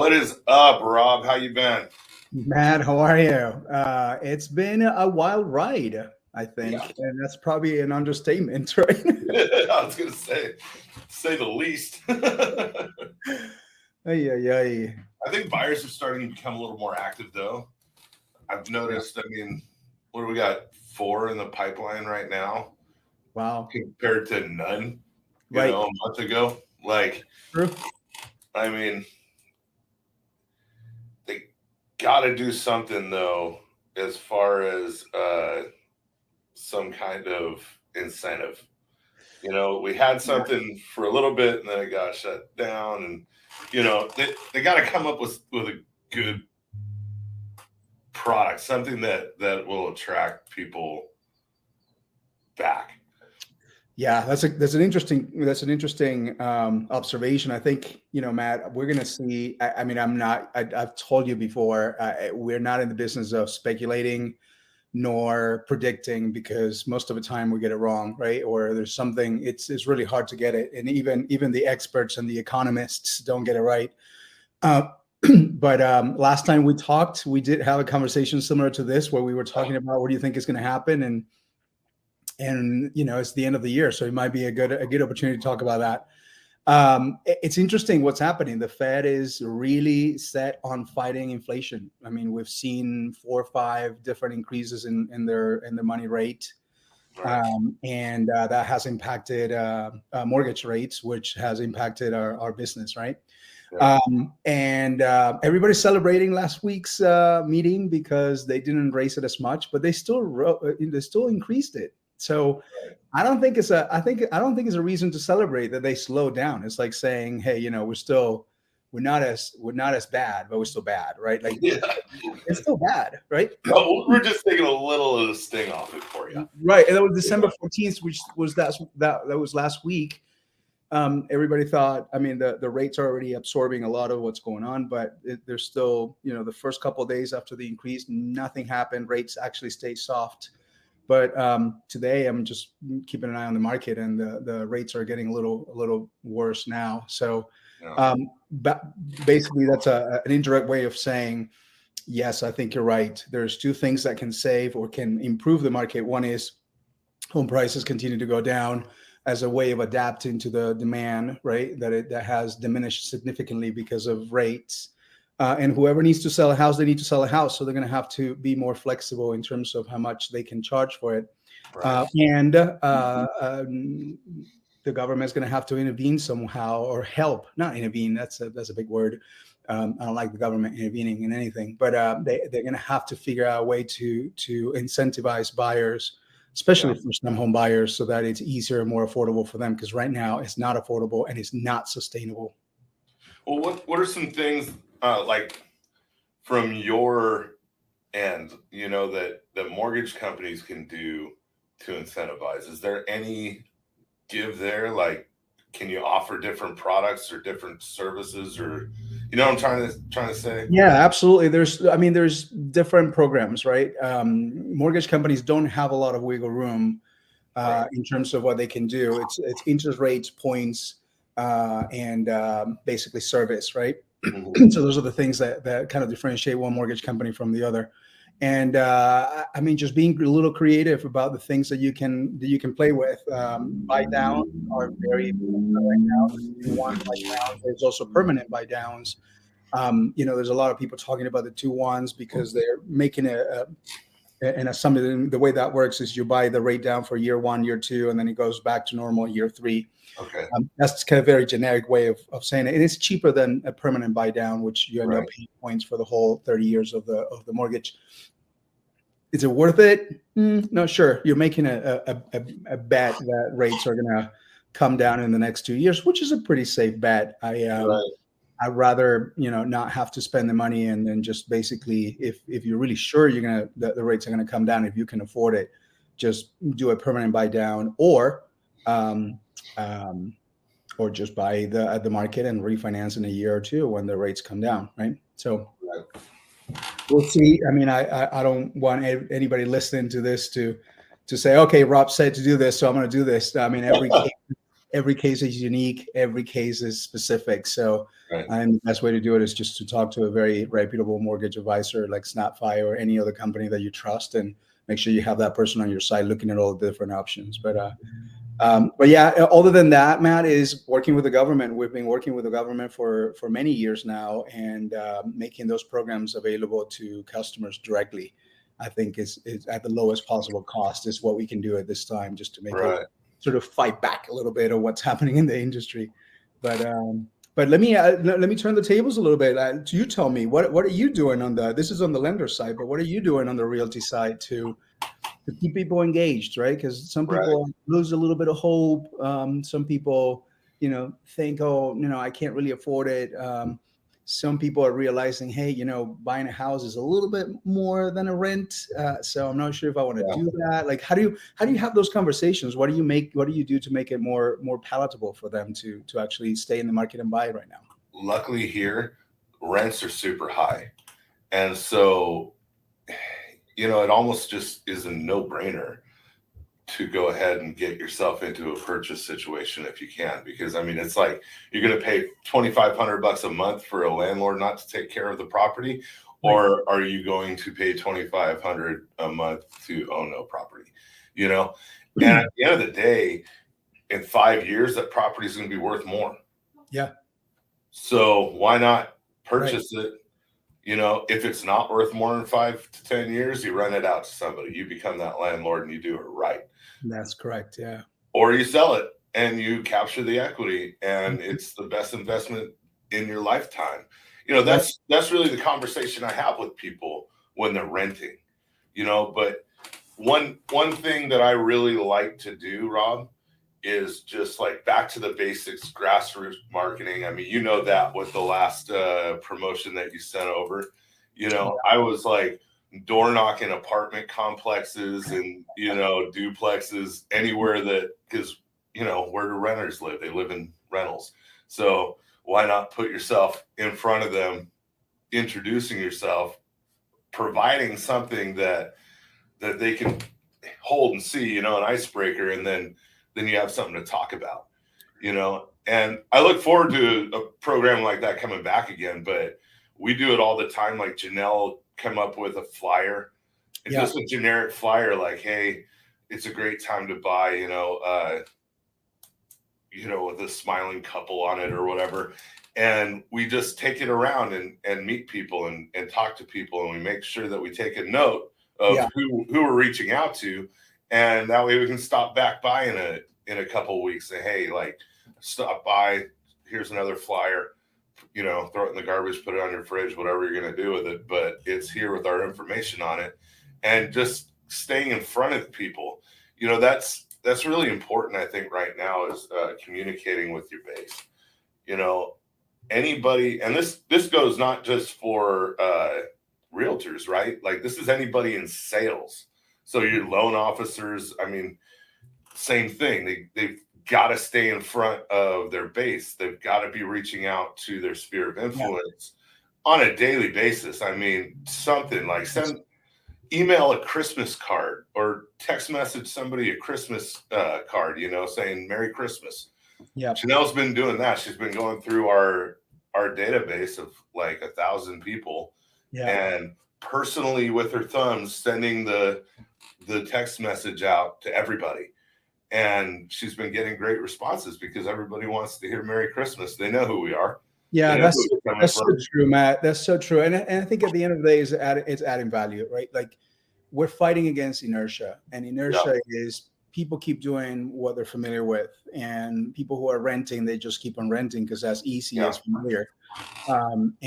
What is up, Rob? How you been? Matt, how are you? It's been a wild ride, I Yeah, think, and that's probably an understatement, right? I was gonna say the least. I Ay, ay, ay. think buyers are starting to become a little more active, though. I've Yeah. noticed. What do we got? 4 in the pipeline right now, Wow. compared to none, Right. a month ago. Like, True. I mean, they got to do something though, as far as some kind of incentive. We had Yeah. something for a little bit and then it got shut down. And, they got to come up with a good product, something that will attract people back. Yeah, that's an interesting observation. I think Matt, we're going to see. I mean, I've told you before, we're not in the business of speculating nor predicting because most of the time we get it wrong, right? Or there's something. It's really hard to get it, and even the experts and the economists don't get it right. Uh, but last time we talked, we did have a conversation similar to this where we were talking about what do you think is going to happen, and it's the end of the year, so it might be a good opportunity to talk about that. It's interesting what's happening. The Fed is really set on fighting inflation. I mean, we've seen 4 or 5 different increases in their money rate, Right. and that has impacted mortgage rates, which has impacted our business, right? Yeah. And everybody's celebrating last week's meeting because they didn't raise it as much, but they still increased it. So Right. I don't think it's a reason to celebrate that they slowed down. It's like saying, hey, we're not as bad, but we're still bad, right? Like Yeah. it's still bad, right? No, we're just taking a little of the sting off it for you. Right. And that was December 14th, which was that was last week. Everybody thought, I mean, the rates are already absorbing a lot of what's going on, but there's still, the first couple of days after the increase, nothing happened. Rates actually stayed soft. But today, I'm just keeping an eye on the market, and the rates are getting a little worse now. So, Yeah. basically, that's an indirect way of saying, yes, I think you're right. There's 2 things that can save or can improve the market. One is home prices continue to go down as a way of adapting to the demand, right? That has diminished significantly because of rates. And whoever needs to sell a house, they need to sell a house. So they're going to have to be more flexible in terms of how much they can charge for it. Right. And the government is going to have to intervene somehow or help, not intervene. That's a big word. I don't like the government intervening in anything, but they're going to have to figure out a way to incentivize buyers, especially Yeah. first-time home buyers, so that it's easier and more affordable for them. Because right now it's not affordable and it's not sustainable. Well, what are some things like from your end, that mortgage companies can do to incentivize? Is there any give there? Like, can you offer different products or different services, or what I'm trying to say? Yeah, absolutely. There's different programs, right? Mortgage companies don't have a lot of wiggle room Right. in terms of what they can do. It's interest rates, points, and basically service, right? Mhm. So those are the things that kind of differentiate one mortgage company from the other. And I mean, just being a little creative about the things that you can play with. Buy down are very popular right now. There's 2-1 buy downs. There's also permanent buy downs. There's a lot of people talking about the 2-1s because they're making an assumption. The way that works is you buy the rate down for year 1, year 2, and then it goes back to normal year 3. Okay. That's kind of a very generic way of saying it. And it's cheaper than a permanent buy down, which you end up Right. paying points for the whole 30 years of the mortgage. Is it worth it? No, sure. You're making a bet that rates are going to come down in the next 2 years, which is a pretty safe bet. Right. I'd rather not have to spend the money, and then just basically, if you're really sure the rates are gonna come down, if you can afford it, just do a permanent buy down, um, um, or just buy at the market and refinance in a year or 2 when the rates come down, right? So Right. we'll see. I mean, I don't want anybody listening to this to say, okay, Rob said to do this, so I'm going to do this. I mean, every case is unique. Every case is specific. So, Right. and the best way to do it is just to talk to a very reputable mortgage advisor like Snapfi or any other company that you trust, and make sure you have that person on your side looking at all the different options. But yeah, other than that, Matt, is working with the government. We've been working with the government for many years now, and making those programs available to customers directly, I think is at the lowest possible cost is what we can do at this time, just to make it Right. sort of fight back a little bit of what's happening in the industry. But let me turn the tables a little bit. You tell me, what are you doing on this is on the lender side, but what are you doing on the realty side to keep people engaged, right? Because some Right. people lose a little bit of hope. Some people, think, oh, I can't really afford it. Some people are realizing, hey, buying a house is a little bit more than a rent. So I'm not sure if I want to Yeah. do that. Like, how do you have those conversations? What do you do to make it more palatable for them to actually stay in the market and buy right now? Luckily here, rents are super high. And so, it almost just is a no-brainer to go ahead and get yourself into a purchase situation if you can, because it's like you're going to pay $2,500 a month for a landlord not to take care of the property, or are you going to pay $2,500 a month to own no property? And at the end of the day, in 5 years, that property is going to be worth more. Yeah. So why not purchase it? If it's not worth more than 5 to 10 years, you rent it out to somebody. You become that landlord and you do it right. That's correct. Yeah. Or you sell it and you capture the equity, and it's the best investment in your lifetime. That's really the conversation I have with people when they're renting. But one thing that I really like to do, Rob, is just like back to the basics, grassroots marketing. That with the last promotion that you sent over, I was like door knocking apartment complexes and, duplexes anywhere because, where do renters live? They live in rentals. So why not put yourself in front of them, introducing yourself, providing something that they can hold and see, an icebreaker, and then you have something to talk about, and I look forward to a program like that coming back again, but we do it all the time. Like Janelle come up with a flyer, and just a generic flyer, like, hey, it's a great time to buy, with a smiling couple on it or whatever. And we just take it around and meet people and talk to people. And we make sure that we take a note of who we're reaching out to. And that way we can stop back by in a couple of weeks. Say, hey, like, stop by. Here's another flyer. Throw it in the garbage, put it on your fridge, whatever you're going to do with it. But it's here with our information on it. And just staying in front of people. That's really important, I think, right now, is communicating with your base. Anybody, and this goes not just for realtors, right? Like, this is anybody in sales. So your loan officers, same thing. They've got to stay in front of their base. They've got to be reaching out to their sphere of influence on a daily basis. Something like email a Christmas card or text message somebody a Christmas card, saying Merry Christmas. Yeah. Janelle's been doing that. She's been going through our database of like 1,000 people and personally with her thumbs sending the text message out to everybody. And she's been getting great responses because everybody wants to hear Merry Christmas. They know who we are. Yeah, that's so true, Matt. That's so true. And I think at the end of the day, it's adding value, right? Like, we're fighting against inertia, and inertia is people keep doing what they're familiar with, and people who are renting, they just keep on renting because that's easy, as familiar. And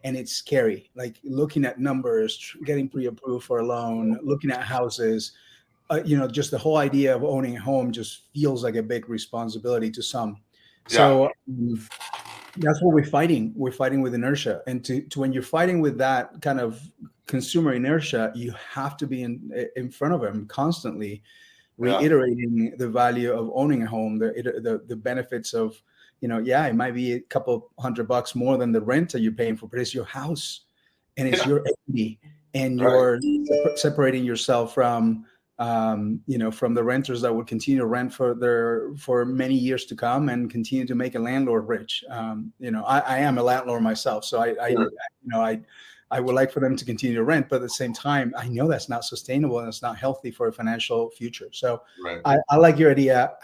it's scary, like looking at numbers, getting pre-approved for a loan, looking at houses. Just the whole idea of owning a home just feels like a big responsibility to some. So that's what we're fighting. We're fighting with inertia. And to when you're fighting with that kind of consumer inertia, you have to be in front of them constantly, reiterating the value of owning a home, the benefits of, it might be a couple $100 more than the rent that you're paying for, but it's your house and it's your equity, and you're separating yourself from from the renters that would continue to rent for many years to come and continue to make a landlord rich. I am a landlord myself, so I would like for them to continue to rent, but at the same time, I know that's not sustainable and it's not healthy for a financial future. So Right. I like your idea.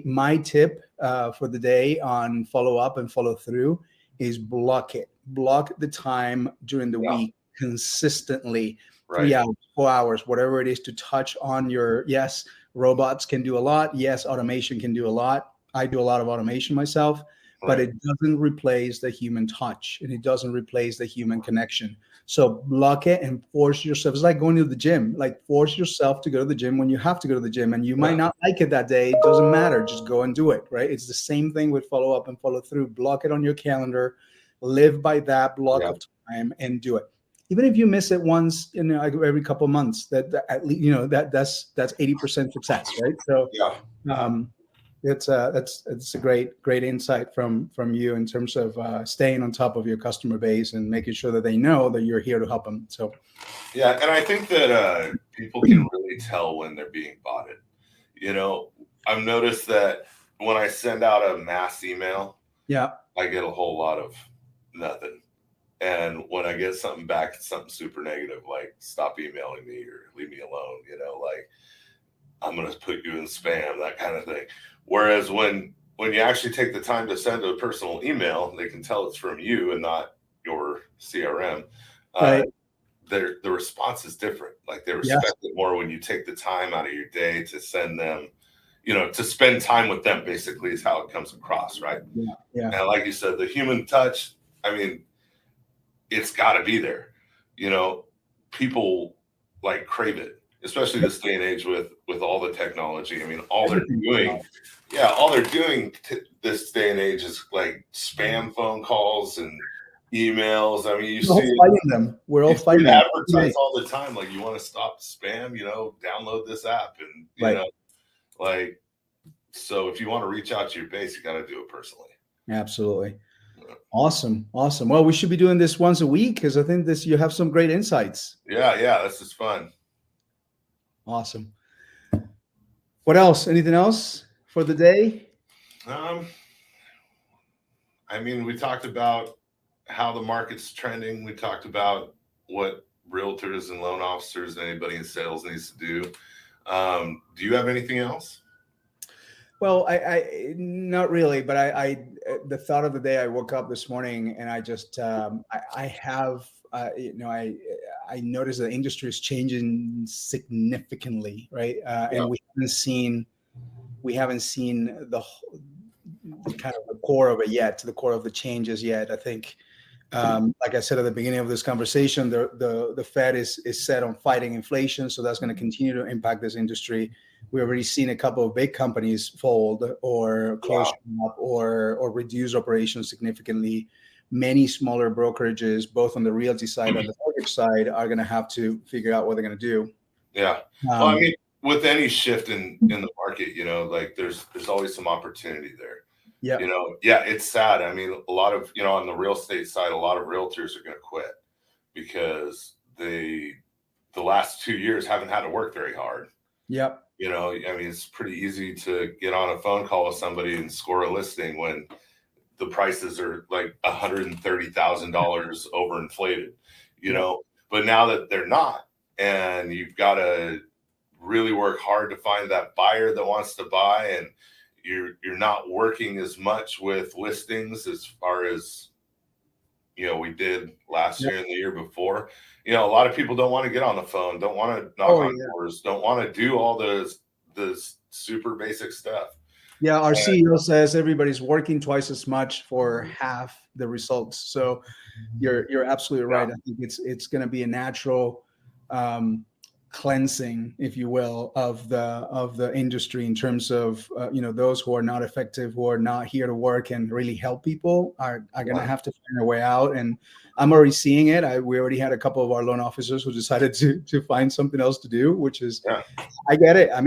My tip for the day on follow up and follow through is block it. Block the time during the week consistently, 3 Right. hours, 4 hours, whatever it is, to touch on yes, robots can do a lot. Yes, automation can do a lot. I do a lot of automation myself, but it doesn't replace the human touch and it doesn't replace the human connection. So block it and force yourself. It's like going to the gym, like force yourself to go to the gym when you have to go to the gym, and you might not like it that day. It doesn't matter. Just go and do it. Right. It's the same thing with follow up and follow through. Block it on your calendar, live by that block of time and do it. Even if you miss it once, every couple of months, that at least, that's 80% success. Right. So, it's a great insight from you in terms of staying on top of your customer base and making sure that they know that you're here to help them. So yeah, and I think that people can really tell when they're being botted. I've noticed that when I send out a mass email, I get a whole lot of nothing. And when I get something back, something super negative, like stop emailing me or leave me alone, like I'm going to put you in spam, that kind of thing. Whereas when you actually take the time to send a personal email, they can tell it's from you and not your CRM. The response is different. Like they respect it more when you take the time out of your day to send them, to spend time with them, basically, is how it comes across, right? Yeah. And like you said, the human touch, it's got to be there. People like crave it, especially this day and age with all the technology. All they're doing this day and age is like spam phone calls and emails. We're all fighting them. Advertise all the time, like you want to stop spam, download this app, and so if you want to reach out to your base, you got to do it personally. Absolutely. Awesome. Well, we should be doing this once a week because I think you have some great insights. Yeah, this is fun. Awesome. What else? Anything else for the day? We talked about how the market's trending. We talked about what realtors and loan officers, anybody in sales needs to do. Do you have anything else? Well, I not really, but the thought of the day, I woke up this morning and I just I noticed the industry is changing significantly, right? And we haven't seen the kind of the core of it yet, to the core of the changes yet. I think, like I said at the beginning of this conversation, the Fed is set on fighting inflation, so that's going to continue to impact this industry. We've already seen a couple of big companies fold or close up or reduce operations significantly. Many smaller brokerages, both on the realty side and the mortgage side, are going to have to figure out what they're going to do. Yeah. With any shift in the market, like there's always some opportunity there. Yeah. It's sad. A lot of, on the real estate side, a lot of realtors are going to quit because the last 2 years haven't had to work very hard. Yep. It's pretty easy to get on a phone call with somebody and score a listing when the prices are like $130,000 overinflated, but now that they're not, and you've got to really work hard to find that buyer that wants to buy, and you're not working as much with listings as far as we did last year and the year before. A lot of people don't want to get on the phone, don't want to knock on doors, don't want to do all those super basic stuff. Yeah, our CEO says everybody's working twice as much for half the results. So you're absolutely right. I think it's going to be a natural cleansing, if you will, of the industry in terms of those who are not effective, who are not here to work and really help people, are going to have to find their way out. And I'm already seeing it. We already had a couple of our loan officers who decided to find something else to do, which is, I get it. I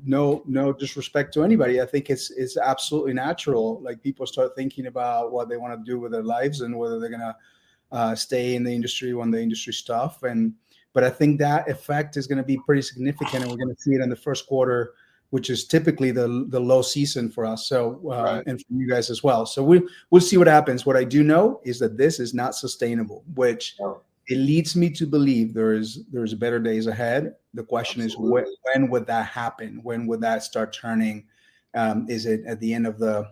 no disrespect to anybody. I think it's absolutely natural. Like people start thinking about what they want to do with their lives and whether they're going to stay in the industry when the industry's tough. And but I think that effect is going to be pretty significant, and we're going to see it in the first quarter, which is typically the low season for us. So Right. and for you guys as well. So we'll see what happens. What I do know is that this is not sustainable, which No. it leads me to believe there's better days ahead. The question Absolutely. is when would that happen? When would that start turning? Is it at the end of the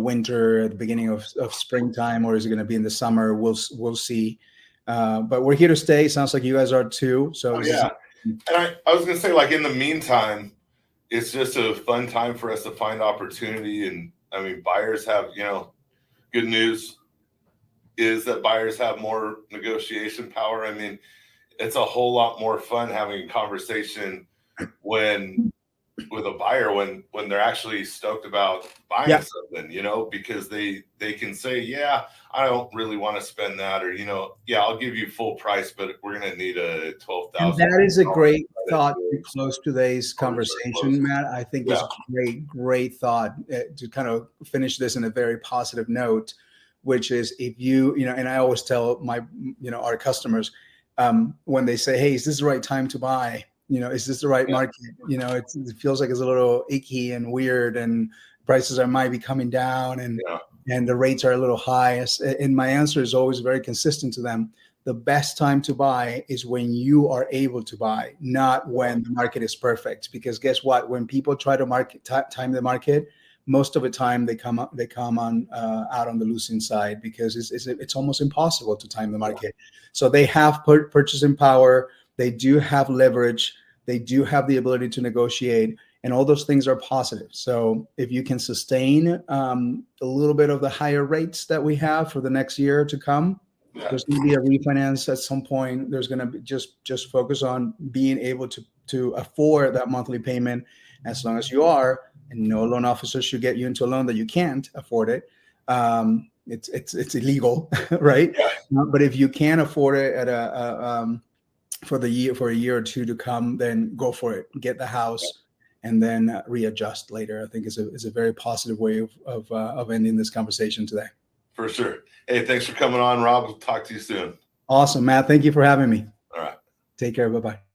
winter, at the beginning of springtime, or is it going to be in the summer? We'll see. But we're here to stay. Sounds like you guys are too. So Yeah. And I was going to say, like, in the meantime, it's just a fun time for us to find opportunity. And I mean, buyers have, good news is that buyers have more negotiation power. I mean, it's a whole lot more fun having a conversation with a buyer when they're actually stoked about buying something, because they can say, yeah, I don't really want to spend that, or yeah, I'll give you full price, but we're going to need a $12,000. And that is a great thought to close today's conversation, Matt. I think it's a great thought to kind of finish this in a very positive note, which is if you and I always tell my our customers when they say, hey, is this the right time to buy? Is this the right market? It feels like it's a little icky and weird, and prices might be coming down, and the rates are a little high. And my answer is always very consistent to them. The best time to buy is when you are able to buy, not when the market is perfect. Because guess what? When people try to time the market, most of the time they come on out on the losing side, because it's almost impossible to time the market. So they have purchasing power. They do have leverage. They do have the ability to negotiate, and all those things are positive. So if you can sustain a little bit of the higher rates that we have for the next year to come, there's going to be a refinance at some point. There's going to be just focus on being able to afford that monthly payment. As long as you are, and no loan officer should get you into a loan that you can't afford it. It's illegal, right? But if you can afford it at for a year or two to come, then go for it. Get the house, and then readjust later. I think is a very positive way of ending this conversation today. For sure. Hey, thanks for coming on, Rob. We'll talk to you soon. Awesome, Matt. Thank you for having me. All right. Take care. Bye-bye.